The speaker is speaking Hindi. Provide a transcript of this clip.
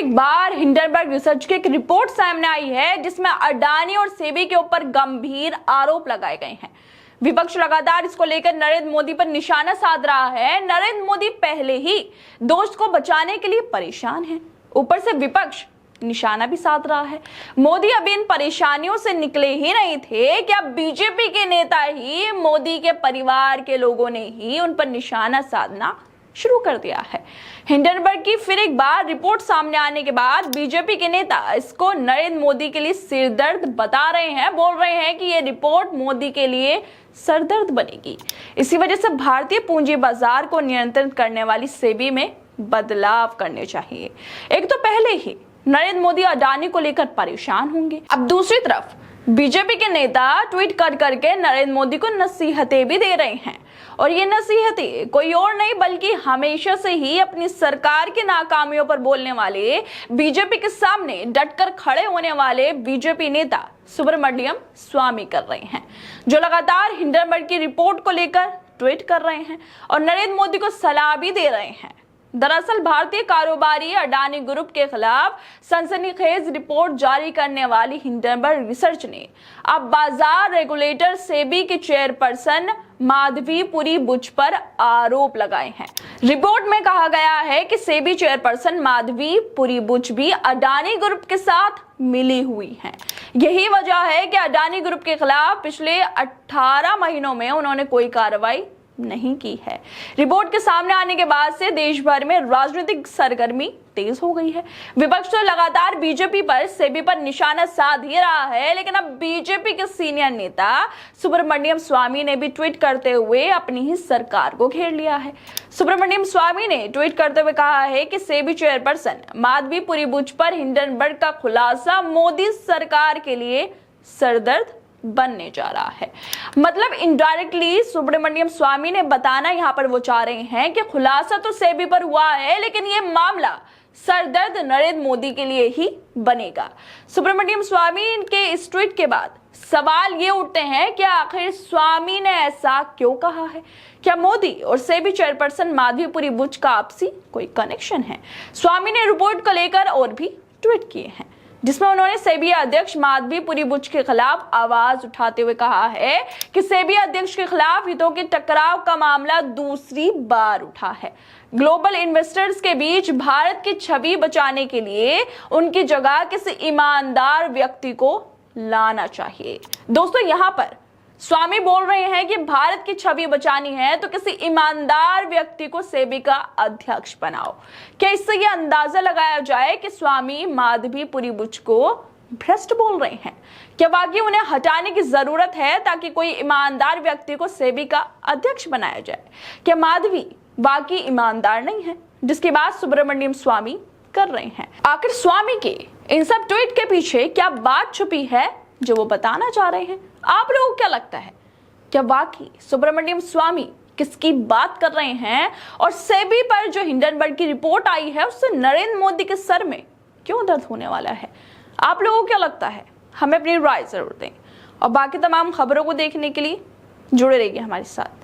एक बार हिंडनबर्ग रिसर्च की एक रिपोर्ट सामने आई है जिसमें अडानी और सेबी के ऊपर गंभीर आरोप लगाए गए हैं। विपक्ष लगातार इसको लेकर नरेंद्र मोदी पर निशाना साध रहा है। नरेंद्र मोदी पहले ही दोस्त को बचाने के लिए परेशान है, ऊपर से विपक्ष निशाना भी साध रहा है। मोदी अभी इन परेशानियों से निकले ही नहीं थे कि अब बीजेपी के नेता ही, मोदी के परिवार के लोगों ने ही उन पर निशाना साधना शुरू कर दिया है। हिंडनबर्ग की फिर एक बार रिपोर्ट सामने आने के बाद बीजेपी के नेता इसको नरेंद्र मोदी के लिए सिरदर्द बता रहे हैं, बोल रहे हैं कि ये रिपोर्ट मोदी के लिए सरदर्द बनेगी। इसी वजह से भारतीय पूंजी बाजार को नियंत्रित करने वाली सेबी में बदलाव करने चाहिए। एक तो पहले ही नरेंद्र मोदी अडानी को लेकर परेशान होंगे, अब दूसरी तरफ बीजेपी के नेता ट्वीट कर करके नरेंद्र मोदी को नसीहतें भी दे रहे हैं। और ये नसीहतें कोई और नहीं बल्कि हमेशा से ही अपनी सरकार की नाकामियों पर बोलने वाले, बीजेपी के सामने डटकर खड़े होने वाले बीजेपी नेता सुब्रमण्यम स्वामी कर रहे हैं, जो लगातार हिंडनबर्ग की रिपोर्ट को लेकर ट्वीट कर रहे हैं और नरेंद्र मोदी को सलाह भी दे रहे हैं। दरअसल भारतीय कारोबारी अडानी ग्रुप के खिलाफ सनसनीखेज रिपोर्ट जारी करने वाली हिंडनबर्ग रिसर्च ने अब बाजार रेगुलेटर सेबी के चेयरपर्सन माधवीपुरी बुच पर आरोप लगाए हैं। रिपोर्ट में कहा गया है कि सेबी चेयरपर्सन माधवीपुरी बुच भी अडानी ग्रुप के साथ मिली हुई हैं। यही वजह है कि अडानी ग्रुप के खिलाफ पिछले 18 महीनों में उन्होंने कोई कार्रवाई नहीं की है। रिपोर्ट के सामने आने के बाद से देश भर में राजनीतिक सरगर्मी तेज हो गई है। विपक्ष तो लगातार बीजेपी पर, सेबी पर निशाना साध ही रहा है, लेकिन अब बीजेपी के सीनियर नेता सुब्रमण्यम स्वामी ने भी ट्वीट करते हुए अपनी ही सरकार को घेर लिया है। सुब्रमण्यम स्वामी ने ट्वीट करते हुए कहा है कि सेबी चेयरपर्सन माधवीपुरी बुच पर हिंडनबर्ग का खुलासा मोदी सरकार के लिए सरदर्द बनने जा रहा है। मतलब इनडायरेक्टली सुब्रमण्यम स्वामी ने बताना यहाँ पर वो चाह रहे हैं कि खुलासा तो सेबी पर हुआ है, लेकिन ये मामला सरदर्द नरेंद्र मोदी के लिए ही बनेगा। सुब्रमण्यम स्वामी के इस ट्वीट के बाद सवाल ये उठते हैं कि आखिर स्वामी ने ऐसा क्यों कहा है? क्या मोदी और सेबी चेयरपर्सन माधवीपुरी बुच का आपसी कोई कनेक्शन है? स्वामी ने रिपोर्ट को लेकर और भी ट्वीट किए हैं, जिसमें उन्होंने सेबी अध्यक्ष माधवीपुरी बुच के खिलाफ आवाज उठाते हुए कहा है कि सेबी अध्यक्ष के खिलाफ हितों के टकराव का मामला दूसरी बार उठा है। ग्लोबल इन्वेस्टर्स के बीच भारत की छवि बचाने के लिए उनकी जगह किसी ईमानदार व्यक्ति को लाना चाहिए। दोस्तों, यहाँ पर स्वामी बोल रहे हैं कि भारत की छवि बचानी है तो किसी ईमानदार व्यक्ति को सेबी का अध्यक्ष बनाओ। क्या इससे यह अंदाजा लगाया जाए कि स्वामी माधवीपुरी बुच को भ्रष्ट बोल रहे हैं? क्या वाकई उन्हें हटाने की जरूरत है ताकि कोई ईमानदार व्यक्ति को सेबी का अध्यक्ष बनाया जाए? क्या माधवी वाकई ईमानदार नहीं है, जिसकी बात सुब्रमण्यम स्वामी कर रहे हैं? आखिर स्वामी के इन सब ट्वीट के पीछे क्या बात छुपी है जो वो बताना चाह रहे हैं? आप लोगों को क्या लगता है? क्या वाकई सुब्रमण्यम स्वामी किसकी बात कर रहे हैं? और सेबी पर जो हिंडनबर्ग की रिपोर्ट आई है उससे नरेंद्र मोदी के सर में क्यों दर्द होने वाला है? आप लोगों को क्या लगता है? हमें अपनी राय जरूर दें और बाकी तमाम खबरों को देखने के लिए जुड़े रहिए हमारे साथ।